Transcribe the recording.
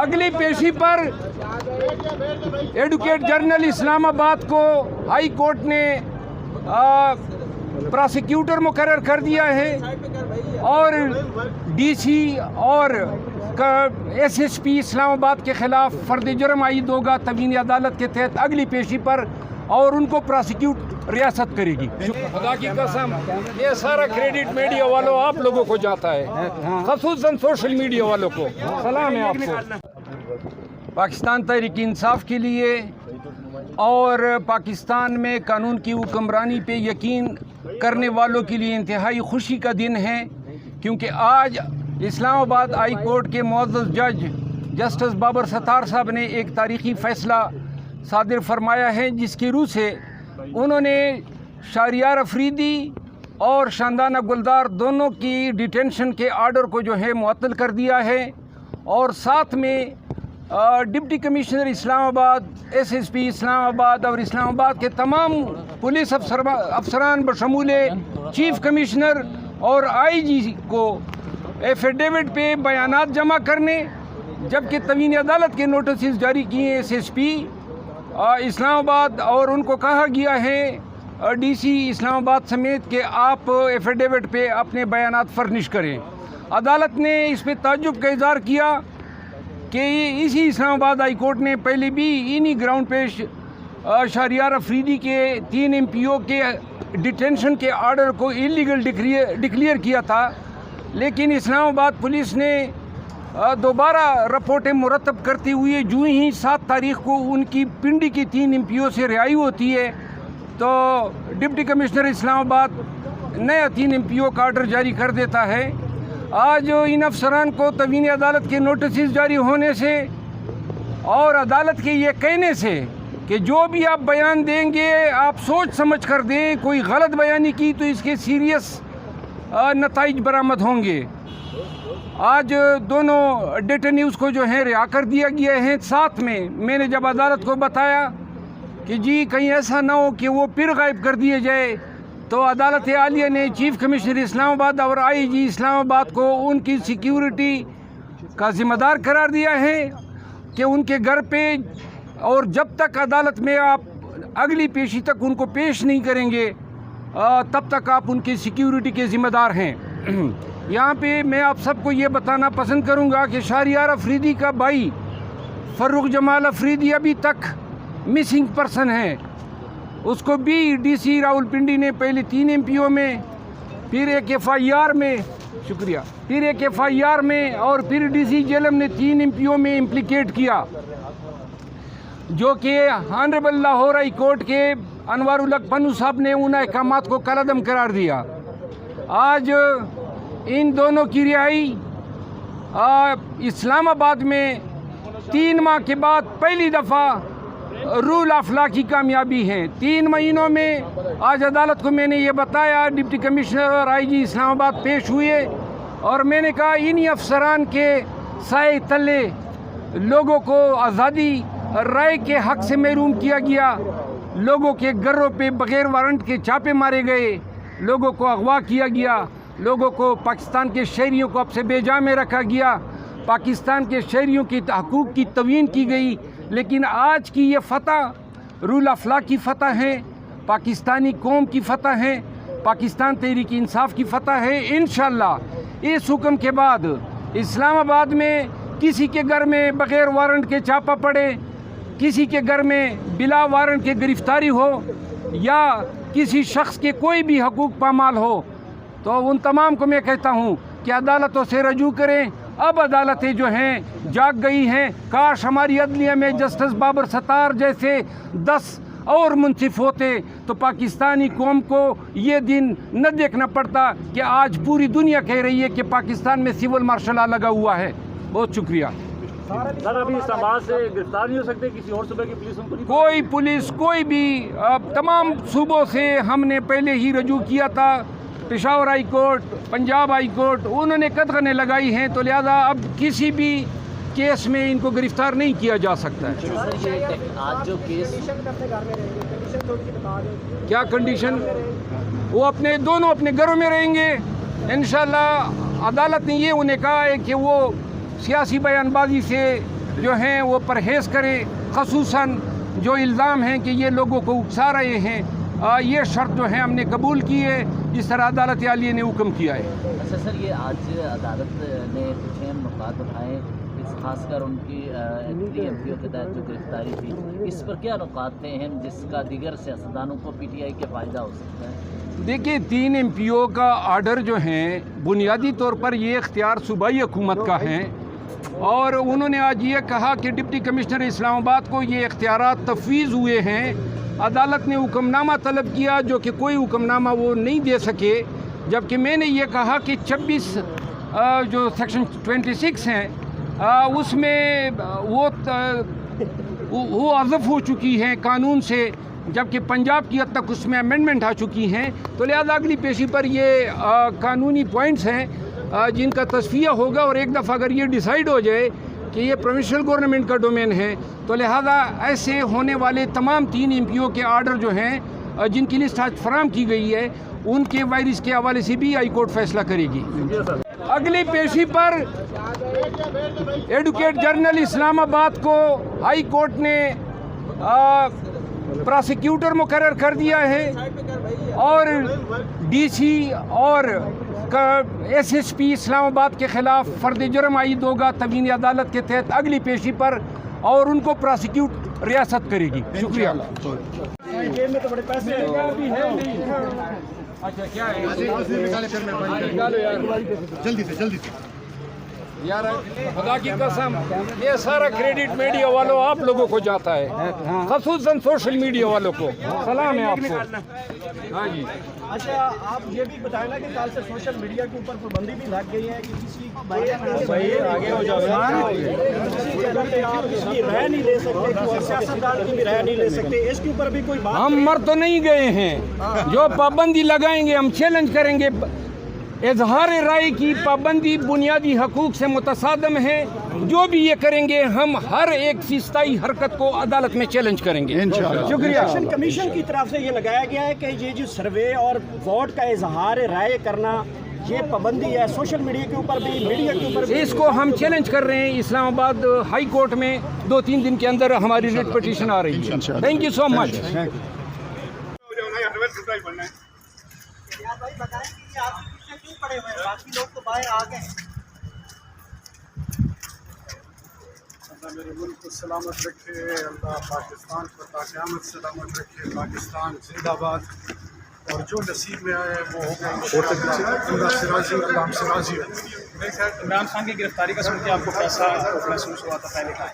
اگلی پیشی پر advocate general اسلام آباد کو ہائی کورٹ نے پراسیکیوٹر مقرر کر دیا ہے اور ڈی سی اور ایس ایس پی اسلام آباد کے خلاف فرد جرم عائد ہوگا توہین عدالت کے تحت اگلی پیشی پر، اور ان کو پراسیکیوٹ ریاست کرے گی۔ خدا کی قسم یہ سارا کریڈٹ میڈیا والوں آپ لوگوں کو جاتا ہے، خصوصاً سوشل میڈیا والوں کو۔ سلام ہے آپ کو۔ پاکستان تحریک انصاف کے لیے اور پاکستان میں قانون کی حکمرانی پہ یقین کرنے والوں کے لیے انتہائی خوشی کا دن ہے، کیونکہ آج اسلام آباد ہائی کورٹ کے معزز جج جسٹس بابر ستار صاحب نے ایک تاریخی فیصلہ صادر فرمایا ہے، جس کی روح سے انہوں نے شہریار افریدی اور شاندانہ گلدار دونوں کی ڈیٹینشن کے آرڈر کو جو ہے معطل کر دیا ہے، اور ساتھ میں ڈپٹی کمشنر اسلام آباد، ایس ایس پی اسلام آباد اور اسلام آباد کے تمام پولیس افسران بشمول چیف کمشنر اور آئی جی کو ایفیڈیوٹ پہ بیانات جمع کرنے، جبکہ توہین عدالت کے نوٹسز جاری کیے ایس ایس پی اسلام آباد، اور ان کو کہا گیا ہے ڈی سی اسلام آباد سمیت کہ آپ ایفیڈیوٹ پہ اپنے بیانات فرنش کریں۔ عدالت نے اس پہ تعجب کا اظہار کیا کہ اسی اسلام آباد ہائی کورٹ نے پہلے بھی انہی گراؤنڈ پہ شہریار افریدی کے 3 MP کے ڈیٹینشن کے آرڈر کو انلیگل ڈکلیئر کیا تھا، لیکن اسلام آباد پولیس نے دوبارہ رپورٹیں مرتب کرتے ہوئے جو ہی 7 تاریخ کو ان کی پنڈی کی 3 MP سے رہائی ہوتی ہے تو ڈپٹی کمشنر اسلام آباد نیا 3 MP کا آرڈر جاری کر دیتا ہے۔ آج ان افسران کو توہین عدالت کے نوٹسز جاری ہونے سے اور عدالت کے یہ کہنے سے کہ جو بھی آپ بیان دیں گے آپ سوچ سمجھ کر دیں، کوئی غلط بیانی کی تو اس کے سیریس نتائج برآمد ہوں گے، آج دونوں ڈیٹینیوز کو جو ہے رہا کر دیا گیا ہے۔ ساتھ میں نے جب عدالت کو بتایا کہ جی کہیں ایسا نہ ہو کہ وہ پھر غائب کر دیے جائے، تو عدالت عالیہ نے چیف کمشنر اسلام آباد اور آئی جی اسلام آباد کو ان کی سیکیورٹی کا ذمہ دار قرار دیا ہے کہ ان کے گھر پہ، اور جب تک عدالت میں آپ اگلی پیشی تک ان کو پیش نہیں کریں گے تب تک آپ ان کی سیکیورٹی کے ذمہ دار ہیں۔ یہاں پہ میں آپ سب کو یہ بتانا پسند کروں گا کہ شہریار افریدی کا بھائی فروخ جمال افریدی ابھی تک مسنگ پرسن ہے، اس کو بھی ڈی سی راولپنڈی نے پہلے 3 MP میں، پھر ایک FIR میں، شکریہ، پھر ایک FIR میں اور پھر ڈی سی جیلم نے 3 MP میں امپلیکیٹ کیا، جو کہ آنریبل لاہور ہائی کورٹ کے انوار الحق پنو صاحب نے ان احکامات کو کالعدم قرار دیا۔ آج ان دونوں کی رہائی اسلام آباد میں 3 ماہ کے بعد پہلی دفعہ رول آف لا کی کامیابی ہے۔ 3 مہینوں میں آج عدالت کو میں نے یہ بتایا، ڈپٹی کمشنر اور آئی جی اسلام آباد پیش ہوئے، اور میں نے کہا انہی افسران کے سائے تلے لوگوں کو آزادی رائے کے حق سے محروم کیا گیا، لوگوں کے گھروں پہ بغیر وارنٹ کے چھاپے مارے گئے، لوگوں کو اغوا کیا گیا، لوگوں کو پاکستان کے شہریوں کو اب سے بے جا میں رکھا گیا، پاکستان کے شہریوں کی حقوق کی توہین کی گئی۔ لیکن آج کی یہ فتح رول آف لا کی فتح ہے، پاکستانی قوم کی فتح ہے، پاکستان تحریک انصاف کی فتح ہے۔ انشاءاللہ اس حکم کے بعد اسلام آباد میں کسی کے گھر میں بغیر وارنٹ کے چھاپا پڑے، کسی کے گھر میں بلا وارنٹ کے گرفتاری ہو، یا کسی شخص کے کوئی بھی حقوق پامال ہو، تو ان تمام کو میں کہتا ہوں کہ عدالتوں سے رجوع کریں۔ اب عدالتیں جو ہیں جاگ گئی ہیں، کاش ہماری عدلیہ میں جسٹس بابر ستار جیسے 10 اور منصف ہوتے تو پاکستانی قوم کو یہ دن نہ دیکھنا پڑتا کہ آج پوری دنیا کہہ رہی ہے کہ پاکستان میں سول مارشل لا لگا ہوا ہے۔ بہت شکریہ۔ سر ابھی اسلام آباد سے گرفتار نہیں ہو سکتے کسی اور صوبے کی پولیس؟ کوئی پولیس کوئی بھی، تمام صوبوں سے ہم نے پہلے ہی رجوع کیا تھا، Peshawar high court, Punjab high court, انہوں نے قدغنیں لگائی ہیں، تو لہذا اب کسی بھی کیس میں ان کو گرفتار نہیں کیا جا سکتا ہے۔ آج جو کیس کیا کنڈیشن؟ وہ دونوں اپنے گھروں میں رہیں گے انشاءاللہ۔ عدالت نے یہ انہیں کہا ہے کہ وہ سیاسی بیان بازی سے جو ہیں وہ پرہیز کرے، خصوصاً جو الزام ہیں کہ یہ لوگوں کو اکسا رہے ہیں، یہ شرط جو ہے ہم نے قبول کی ہے جس طرح عدالت عالیہ نے حکم کیا ہے۔ اچھا سر، یہ آج عدالت نے کچھ اہم نکات اٹھائے، خاص کر ان کی 3 ایم پیوں کے تحت جو گرفتاری تھی، اس پر کیا نکات تھے اہم جس کا دیگر سیاستدانوں کو پی ٹی آئی کے فائدہ ہو سکتا ہے؟ دیکھیے 3 ایم پیوں کا آرڈر جو ہیں بنیادی طور پر یہ اختیار صوبائی حکومت کا ہے، اور انہوں نے آج یہ کہا کہ ڈپٹی کمشنر اسلام آباد کو یہ اختیارات تفویض ہوئے ہیں۔ عدالت نے حکم نامہ طلب کیا جو کہ کوئی حکم نامہ وہ نہیں دے سکے، جبکہ میں نے یہ کہا کہ 26 جو سیکشن 26 ہیں اس میں وہ حذف ہو چکی ہیں قانون سے، جبکہ پنجاب کی حد تک اس میں امینڈمنٹ آ چکی ہیں، تو لہذا اگلی پیشی پر یہ قانونی پوائنٹس ہیں جن کا تصفیہ ہوگا، اور ایک دفعہ اگر یہ ڈیسائیڈ ہو جائے کہ یہ پروونشل گورنمنٹ کا ڈومین ہے تو لہذا ایسے ہونے والے تمام 3 ایم پیوں کے آرڈر جو ہیں جن کی لسٹ آج فراہم کی گئی ہے ان کے وائرس کے حوالے سے بھی ہائی کورٹ فیصلہ کرے گی۔ اگلی پیشی پر ایڈوکیٹ جرنل اسلام آباد کو ہائی کورٹ نے پراسیکیوٹر مقرر کر دیا ہے، اور ڈی سی اور ایس ایس پی اسلام آباد کے خلاف فرد جرم عائد ہوگا تبین عدالت کے تحت اگلی پیشی پر، اور ان کو پراسیکیوٹ ریاست کرے گی۔ شکریہ۔ جلدی سے یار خدا کی قسم یہ سارا کریڈٹ میڈیا والوں آپ لوگوں کو جاتا ہے، خصوصاً سوشل میڈیا والوں کو سلام ہے آپ کو۔ ہاں جی، اچھا آپ یہ بھی بتائیں نا کہ کل سے سوشل میڈیا کے اوپر پابندی بھی لگ گئی ہے کہ کسی آگے ہو جائے آپ اس کی رائے نہیں لے سکتے، سیاستدان کی بھی رائے نہیں لے سکتے، اس کے اوپر بھی کوئی بات؟ ہم مر تو نہیں گئے ہیں، جو پابندی لگائیں گے ہم چیلنج کریں گے۔ اظہار رائے کی پابندی بنیادی حقوق سے متصادم ہے، جو بھی یہ کریں گے ہم ہر ایک فیصدی حرکت کو عدالت میں چیلنج کریں گے۔ شکریہ۔ الیکشن کمیشن کی طرف سے یہ لگایا گیا ہے کہ یہ جو سروے اور ووٹ کا اظہار رائے کرنا یہ پابندی ہے سوشل میڈیا کے اوپر بھی، میڈیا کے اوپر بھی۔ اس کو ہم چیلنج کر رہے ہیں، اسلام آباد ہائی کورٹ میں 2-3 دن کے اندر ہماری ریٹ پٹیشن آ رہی ہے۔ تھینک یو سو مچ۔ اللہ میرے ملک کو سلامت رکھے، اللہ پاکستان کو تا قیامت سلامت رکھے، پاکستان زندہ باد، اور جو نصیب میں آئے وہ ہوگا انشاءاللہ۔ سراجی غلام سراجی۔ عمران خان کی گرفتاری کا سن کے آپ کو کیسا محسوس ہوا تھا پہلے کا؟